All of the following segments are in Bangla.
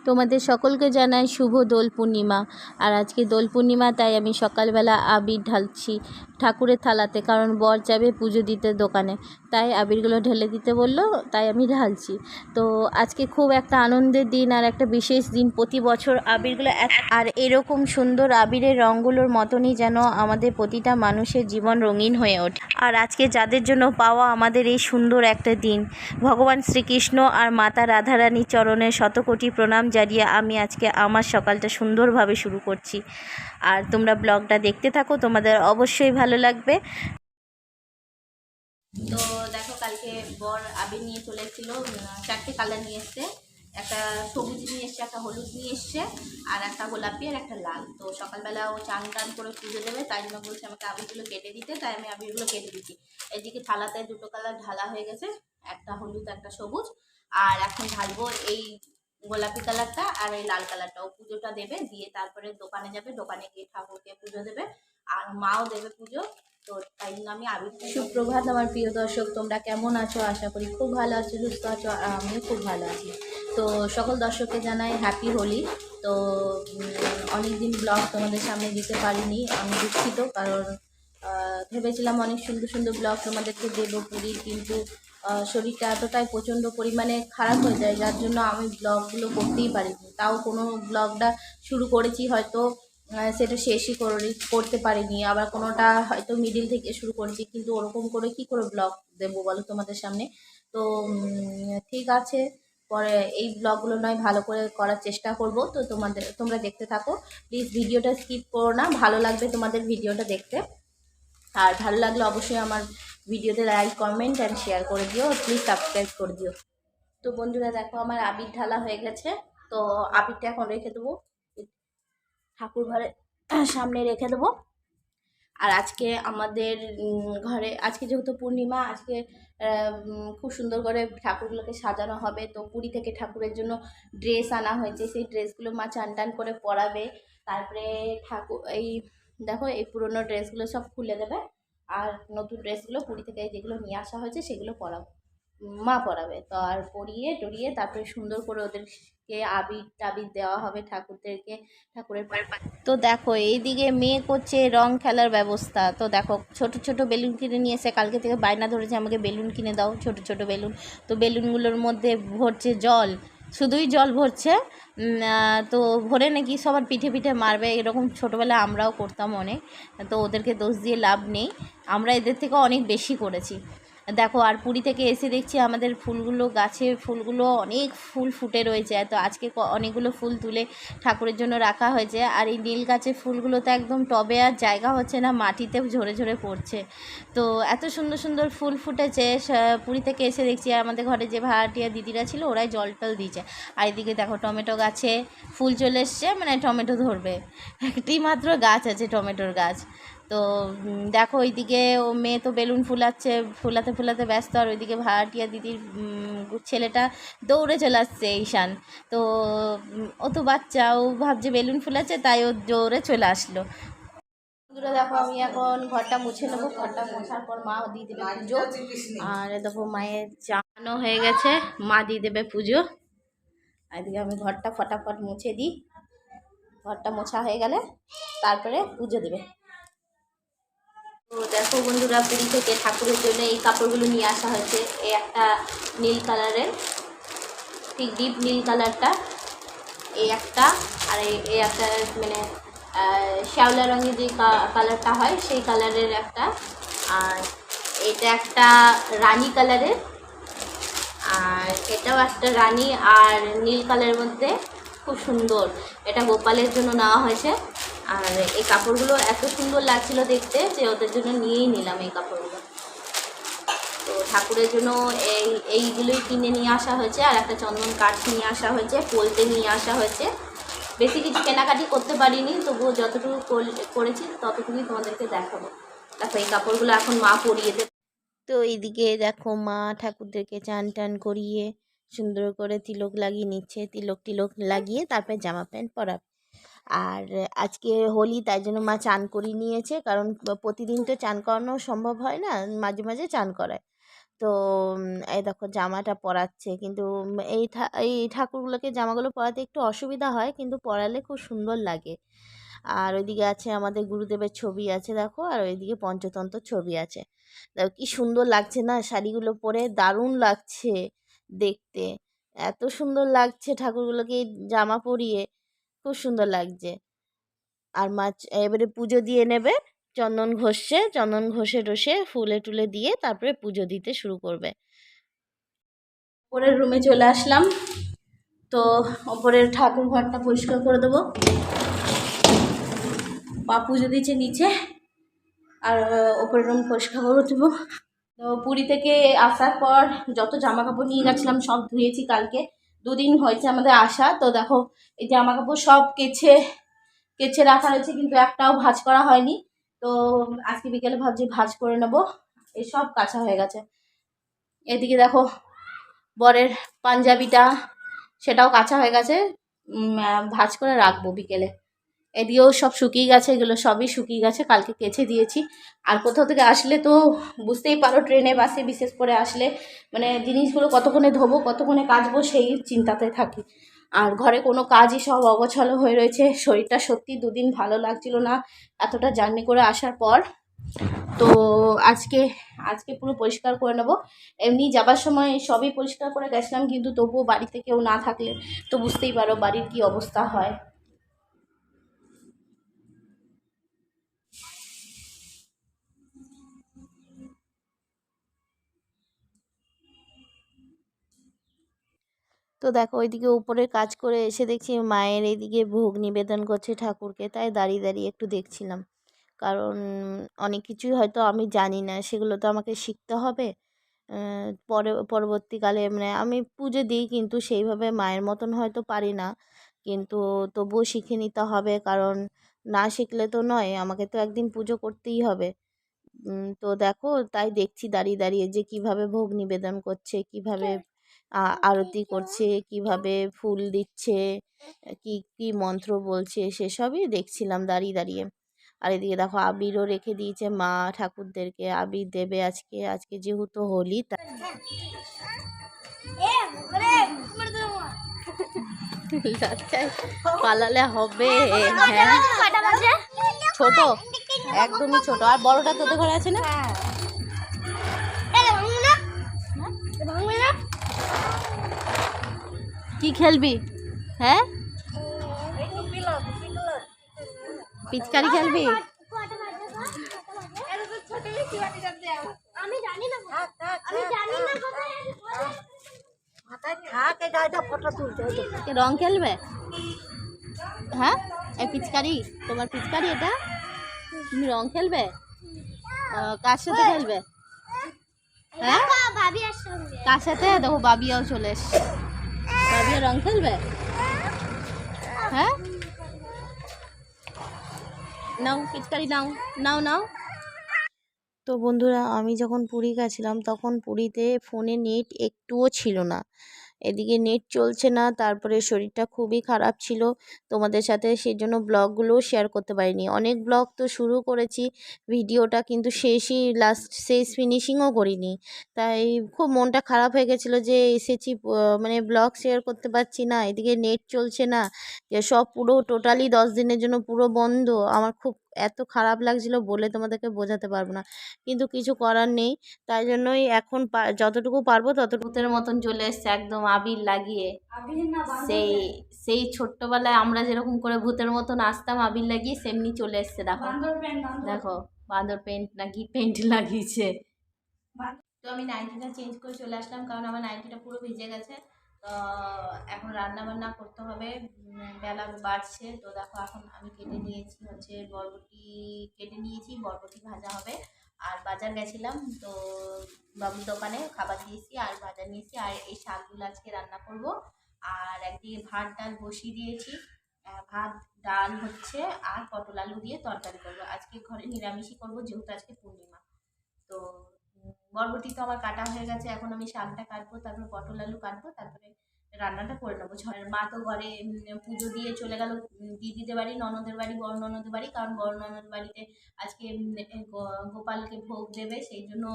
তোমাদের সকলকে জানাই শুভ দোল পূর্ণিমা। আর আজকে দোল পূর্ণিমা, তাই আমি সকালবেলা আবির ঢালছি ঠাকুরের থালাতে, কারণ বর যাবে পুজো দিতে দোকানে, তাই আবিরগুলো ঢেলে দিতে বললো, তাই আমি ঢালছি। তো আজকে খুব একটা আনন্দের দিন আর একটা বিশেষ দিন। প্রতি বছর আবিরগুলো আর এরকম সুন্দর আবিরের রঙগুলোর মতনই যেন আমাদের প্রতিটা মানুষের জীবন রঙিন হয়ে ওঠে। আর আজকে যাদের জন্য পাওয়া আমাদের এই সুন্দর একটা দিন, ভগবান শ্রীকৃষ্ণ আর মাতা রাধারানীর চরণে শতকোটি প্রণাম জানিয়ে আমি আজকে আমার সকালটা সুন্দরভাবে শুরু করছি। আর তোমরা ব্লগটা দেখতে থাকো, তোমাদের অবশ্যই ভালো লাগবে। তো দেখো, কালকে বর আবির নিয়ে চলে এসেছিল, 4টে কালার নিয়ে এসছে। একটা সবুজ নিয়ে এসছে, একটা হলুদ নিয়ে এসছে, আর একটা গোলাপি আর একটা লাল। তো সকালবেলা ও চান টান করে পুজো দেবে, তাই জন্য বলছে আমাকে আবিরগুলো কেটে দিতে, তাই আমি আবিরগুলো কেটে দিচ্ছি। এদিকে থালাতে দুটো কালার ঢালা হয়ে গেছে, একটা হলুদ একটা সবুজ। আর এখন ঢালবো এই গোলাপি কালারটা আর এই লাল কালারটা। ও পুজোটা দেবে, দিয়ে তারপরে দোকানে যাবে, দোকানে গিয়ে ঠাকুরকে পুজো দেবে, আর মাও দেবে পুজো। তো তাই জন্য আমি আবির। সুপ্রভাত আমার প্রিয় দর্শক, তোমরা কেমন আছো? আশা করি খুব ভালো আছো, সুস্থ আছো, আর আমিও খুব ভালো আছি। তো সকল দর্শককে জানাই হ্যাপি হোলি। তো অনেক দিন ব্লগ তোমাদের সামনে দিতে পারিনি, আমি দুঃখিত, কারণ ভেবেছিলাম অনেক সুন্দর সুন্দর ব্লগ তোমাদেরকে দেবো পুরীর, কিন্তু শরীরটা এতটাই প্রচণ্ড পরিমাণে খারাপ হয়ে যায়, যার জন্য আমি ব্লগগুলো করতেই পারিনি। তাও কোনো ব্লগটা শুরু করেছি, হয়তো সেটা শেষই করতে পারিনি, আবার কোনোটা হয়তো মিডিল থেকে শুরু করেছি, কিন্তু ওরকম করে কি করে ব্লগ দেবো বলো তোমাদের সামনে? তো ঠিক আছে, পরে এই ব্লগগুলো নয় ভালো করে করার চেষ্টা করব। তো তোমরা দেখতে থাকো, প্লিজ ভিডিওটা স্কিপ করো না, ভালো লাগবে তোমাদের ভিডিওটা দেখতে। আর ভালো লাগলে অবশ্যই আমার ভিডিওতে লাইক কমেন্ট অ্যান্ড শেয়ার করে দিও, প্লিজ সাবস্ক্রাইব করে দিও। তো বন্ধুরা দেখো, আমার আবির ঢালা হয়ে গেছে। তো আবিরটা এখন রেখে দেবো ঠাকুর ঘরে সামনে রেখে দেবো। আর আজকে আমাদের ঘরে, আজকে যেহেতু পূর্ণিমা, আজকে খুব সুন্দর করে ঠাকুরগুলোকে সাজানো হবে। তো পুরী থেকে ঠাকুরের জন্য ড্রেস আনা হয়েছে, সেই ড্রেসগুলো মা চান টান করে পরাবে। তারপরে ঠাকুর এই দেখো, এই পুরোনো ড্রেসগুলো সব খুলে দেবে, আর নতুন ড্রেসগুলো পুরী থেকে যেগুলো নিয়ে আসা হয়েছে সেগুলো পরাবো, মা পরাবে। তো আর পরিয়ে টরিয়ে তারপরে সুন্দর করে ওদেরকে আবির টাবির দেওয়া হবে ঠাকুরদেরকে, ঠাকুরের পায়ে। তো দেখো, এইদিকে মেয়ে করছে রং খেলার ব্যবস্থা। তো দেখো, ছোট ছোট বেলুন কিনে নিয়ে এসে কালকে থেকে বায়না ধরেছে আমাকে বেলুন কিনে দাও, ছোট ছোট বেলুন। তো বেলুনগুলোর মধ্যে ভরছে জল, শুধুই জল ভরছে। তো ভরে নাকি সবার পিঠে পিঠে মারবে, এরকম ছোটোবেলায় আমরাও করতাম অনেক। তো ওদেরকে দোষ দিয়ে লাভ নেই, আমরা এদের থেকে অনেক বেশি করেছি। দেখো, আর পুরী থেকে এসে দেখছি আমাদের ফুলগুলো, গাছে ফুলগুলো অনেক ফুল ফুটে রয়েছে। তো আজকে অনেকগুলো ফুল তুলে ঠাকুরের জন্য রাখা হয়েছে। আর এই নীল গাছের ফুলগুলো তো একদম টবে আর জায়গা হচ্ছে না, মাটিতে ঝরে ঝরে পড়ছে। তো এত সুন্দর সুন্দর ফুল ফুটেছে। পুরী থেকে এসে দেখছি আমাদের ঘরে যে ভাড়াটিয়া দিদিরা ছিল, ওরাই জল টল দিয়েছে। আর এদিকে দেখো, টমেটো গাছে ফুল চলে এসছে, মানে টমেটো ধরবে। একটি মাত্র গাছ আছে, টমেটোর গাছ। তো দেখো, ওইদিকে ও মেয়ে তো বেলুন ফুলাচ্ছে, ফুলাতে ফুলাতে ব্যস্ত। আর ওইদিকে ভাড়াটিয়া দিদির ছেলেটা দৌড়ে চলে আসছে, ঈশান। তো ও তো বাচ্চা, ও ভাবছে বেলুন ফুলাচ্ছে, তাই ও দৌড়ে চলে আসলো। বন্ধুরা দেখো, আমি এখন ঘরটা মুছে নেবো, ঘরটা মোছার পর মা দিয়ে দেবে পুজো। আর দেখো, মায়ের চানো হয়ে গেছে, মা দিয়ে দেবে পুজো। আর এদিকে আমি ঘরটা ফটাফট মুছে দিই, ঘরটা মোছা হয়ে গেলে তারপরে পুজো দেবে। তো দেখো বন্ধুরা, পুরী থেকে ঠাকুরের জন্য এই কাপড়গুলো নিয়ে আসা হয়েছে। এই একটা নীল কালারের, ঠিক ডিপ নীল কালারটা, এই একটা। আর এই একটা মানে শ্যাওলা রঙের যে কালারটা হয়, সেই কালারের একটা। আর এটা একটা রানী কালারের, আর এটাও একটা রানী আর নীল কালারের মধ্যে, খুব সুন্দর। এটা গোপালের জন্য নেওয়া হয়েছে। আর এই কাপড়গুলো এত সুন্দর লাগছিল দেখতে, যে ওদের জন্য নিয়েই নিলাম এই কাপড়গুলো। তো ঠাকুরের জন্য এইগুলোই কিনে নিয়ে আসা হয়েছে। আর একটা চন্দন কাঠ নিয়ে আসা হয়েছে, পোলতে নিয়ে আসা হয়েছে। বেশি কিছু কেনাকাটি করতে পারিনি, তবুও যতটুকু করেছি ততটুকুই তোমাদেরকে দেখাবো। দেখো, এই কাপড়গুলো এখন মা পরিয়ে দেবে। তো এইদিকে দেখো, মা ঠাকুরদেরকে চান টান করিয়ে সুন্দর করে তিলক লাগিয়ে নিচ্ছে, তিলক টিলক লাগিয়ে তারপরে জামা প্যান্ট পরাবে। আর আজকে হোলি, তাই জন্য মা চান করিয়ে নিয়েছে, কারণ প্রতিদিন তো চান করানো সম্ভব হয় না, মাঝে মাঝে চান করায়। তো তো এই দেখো জামাটা পরাচ্ছে, কিন্তু এই ঠাকুরগুলোকে জামাগুলো পরাতে একটু অসুবিধা হয়, কিন্তু পরালে খুব সুন্দর লাগে। আর ওইদিকে আছে আমাদের গুরুদেবের ছবি আছে দেখো, আর ওইদিকে পঞ্চতন্ত্র ছবি আছে। দেখো কি সুন্দর লাগছে না, শাড়িগুলো পরে দারুণ লাগছে দেখতে, এত সুন্দর লাগছে ঠাকুরগুলোকে এই জামা পরিয়ে, খুব সুন্দর লাগছে। আর মাছ এবারে পুজো দিয়ে নেবে, চন্দন ঘষে টষে ফুলে টুলে দিয়ে তারপরে পুজো দিতে শুরু করবে। ওপরের রুমে চলে আসলাম, তো ওপরের ঠাকুর ঘরটা পরিষ্কার করে দেবো। বা পুজো দিচ্ছে নিচে, আর ওপরের রুম পরিষ্কার করে দেবো। তো পুরী থেকে আসার পর যত জামা কাপড় নিয়ে গেছিলাম সব ধুয়েছি। কালকে 2 দিন হয়েছে আমাদের আসা, তো দেখো এই জামা কাপড় সব কেচে রাখা রয়েছে, কিন্তু একটাও ভাঁজ করা হয়নি। তো আজকে বিকেলে ভাবছি ভাঁজ করে নেবো। এই সব কাঁচা হয়ে গেছে। এদিকে দেখো বরের পাঞ্জাবিটা, সেটাও কাঁচা হয়ে গেছে, ভাঁজ করে রাখবো বিকেলে। এদিকেও সব শুকিয়ে গেছে, এগুলো সবই শুকিয়ে গেছে, কালকে কেচে দিয়েছি। আর কোথাও থেকে আসলে তো বুঝতেই পারো, ট্রেনে বাসে বিশেষ করে আসলে মানে জিনিসগুলো কতক্ষণে ধোবো কতক্ষণে কাচবো সেই চিন্তাতে থাকি। আর ঘরে কোনো কাজই সব অগোছালো হয়ে রয়েছে। শরীরটা সত্যি 2 দিন ভালো লাগছিল না এতটা জার্নি করে আসার পর। তো আজকে পুরো পরিষ্কার করে নেবো। এমনি যাবার সময় সবই পরিষ্কার করে গেছিলাম, কিন্তু তবুও বাড়িতে কেউ না থাকলে তো বুঝতেই পারো বাড়ির কি অবস্থা হয়। তো দেখো ওইদিকে উপরে কাজ করে এসে দেখছি মায়ের এইদিকে ভোগ নিবেদন করছে ঠাকুরকে, তাই দাঁড়িয়ে দাঁড়িয়ে একটু দেখছিলাম। কারণ অনেক কিছুই হয়তো আমি জানি না, সেগুলো তো আমাকে শিখতে হবে। পরবর্তীকালে মানে আমি পুজো দিই, কিন্তু সেইভাবে মায়ের মতন হয়তো পারি না, কিন্তু তবুও শিখে নিতে হবে, কারণ না শিখলে তো নয়, আমাকে তো একদিন পুজো করতেই হবে। তো দেখো তাই দেখছি দাঁড়িয়ে দাঁড়িয়ে যে কিভাবে ভোগ নিবেদন করছে, কিভাবে আরতি করছে, কিভাবে ফুল দিচ্ছে, কি কি মন্ত্র বলছে, সেসবই দেখছিলাম দাঁড়িয়ে দাঁড়িয়ে। আর এদিকে দেখো আবিরও রেখে দিয়েছে মা ঠাকুরদেরকে, আবির দেবে আজকে, আজকে যেহেতু হোলি তাই পালালে হবে। হ্যাঁ ছোট, একদমই ছোট। আর বড়টা তোদের ঘরে আছে না? কি খেলবি? হ্যাঁ পিচকারি খেলবি? রং খেলবে? হ্যাঁ এই পিচকারি, তোমার পিচকারি এটা, তুমি রং খেলবে? কার সাথে খেলবে? হ্যাঁ কার সাথে? দেখো বাবিয়াও চলে এসছে, বাবিয়া রং খেলবে? হ্যাঁ নাও পিচকারি নাও, নাও নাও। তো বন্ধুরা আমি যখন পুরী গেছিলাম তখন পুরীতে ফোনে নেট একটুও ছিল না, এদিকে নেট চলছে না, তারপরে শরীরটা খুবই খারাপ ছিল তোমাদের সাথে, সেই জন্য ব্লগগুলোও শেয়ার করতে পারিনি। অনেক ব্লগ তো শুরু করেছি ভিডিওটা, কিন্তু শেষ ফিনিশিংও করিনি, তাই খুব মনটা খারাপ হয়ে গেছিলো যে এসেছি মানে ব্লগ শেয়ার করতে পারছি না, এদিকে নেট চলছে না, যে সব পুরো টোটালি 10 দিনের জন্য পুরো বন্ধ। আমার খুব এত খারাপ লাগছিল বলে তোমাদেরকে বোঝাতে পারবো না, কিন্তু কিছু করার নেই। তাই জন্যই এখন যতটুকু পারবো ততটুকুর মতন চলে এসছে একদম আবির লাগিয়ে। সেই সেই ছোট্টবেলায় আমরা যেরকম করে ভূতের মতন আসতাম আবির লাগিয়ে, সেমনি চলে এসছে। দেখো দেখো বাঁদর পেন্ট নাকি পেন্ট লাগিয়েছে। তো আমি নাইটিটা চেঞ্জ করে চলে আসলাম, কারণ আমার নাইটিটা পুরো ভিজে গেছে। তো এখন রান্না বান্না করতে হবে, বেলা বাড়ছে। তো দেখো এখন আমি কেটে নিয়েছি হচ্ছে বরবটি ভাজা হবে। আর বাজার গেছিলাম, তো বাবুর দোকানে খাবার দিয়েছি আর বাজার নিয়েছি, আর এই শাকগুলো আজকে রান্না করব। আর একদিকে ভাত ডাল বসিয়ে দিয়েছি, ভাত ডাল হচ্ছে, আর পটল আলু দিয়ে তরকারি করবো। আজকে ঘরে নিরামিষই করবো যেহেতু আজকে পূর্ণিমা। তো বরবটি তো আমার কাটা হয়ে গেছে, এখন আমি শাকটা কাটবো, তারপর পটল আলু কাটবো, তারপরে রান্নাটা করে নেবো। মা তো ঘরে পুজো দিয়ে চলে গেল দিদিদের বাড়ি, ননদের বাড়ি, বড় ননদের বাড়ি, কারণ বড় ননদ বাড়িতে আজকে গোপালকে ভোগ দেবে, সেই জন্য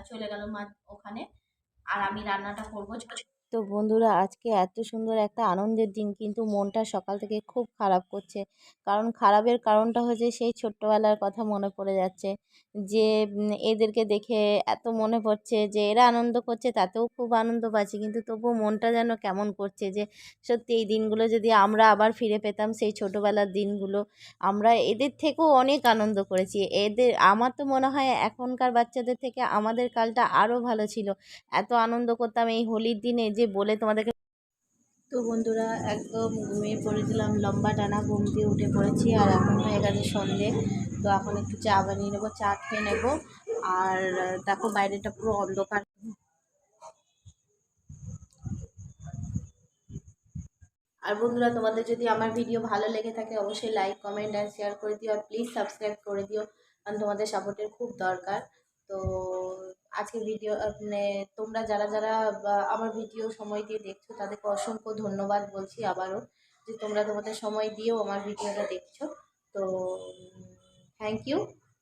চলে গেল মা ওখানে। আর আমি রান্নাটা করবো। তো বন্ধুরা, আজকে এত সুন্দর একটা আনন্দের দিন, কিন্তু মনটা সকাল থেকে খুব খারাপ করছে। কারণ খারাপের কারণটা হচ্ছে সেই ছোট্টবেলার কথা মনে পড়ে যাচ্ছে, যে এদেরকে দেখে এত মনে পড়ছে যে এরা আনন্দ করছে, তাতেও খুব আনন্দ পাচ্ছি, কিন্তু তবুও মনটা যেন কেমন করছে, যে সত্যি এই দিনগুলো যদি আমরা আবার ফিরে পেতাম, সেই ছোটোবেলার দিনগুলো। আমরা এদের থেকেও অনেক আনন্দ করেছি। আমার তো মনে হয় এখনকার বাচ্চাদের থেকে আমাদের কালটা আরও ভালো ছিল। এত আনন্দ করতাম এই হোলির দিনে, যে বলে তোমাদেরকে। তো বন্ধুরা, একদম ঘুমিয়ে পড়েছিলাম, লম্বা টানা ঘুম দিয়ে উঠে পড়েছি, আর এখন হয়ে গেছে সন্ধে। তো এখন একটু চা বানিয়ে নেবো, চা খেয়ে নেবো। আর দেখো বাইরেটা পুরো অন্ধকার। আর বন্ধুরা, তোমাদের যদি আমার ভিডিও ভালো লেগে থাকে অবশ্যই লাইক, কমেন্ট অ্যান্ড শেয়ার করে দিও, আর প্লিজ সাবস্ক্রাইব করে দিও, কারণ তোমাদের সাপোর্টের খুব দরকার। তো আজকে ভিডিও মানে তোমরা যারা যারা আমার ভিডিও সময় দিয়ে দেখছো তাদেরকে অসংখ্য ধন্যবাদ বলছি আবারও, যে তোমরা তোমাদের সময় দিয়েও আমার ভিডিওটা দেখছো। তো থ্যাংক ইউ।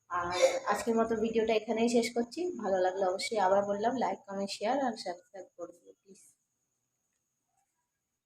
আর আজকের মতো ভিডিওটা এখানেই শেষ করছি। ভালো লাগলে অবশ্যই আবার বললাম লাইক, কমেন্ট, শেয়ার আর সাবস্ক্রাইব।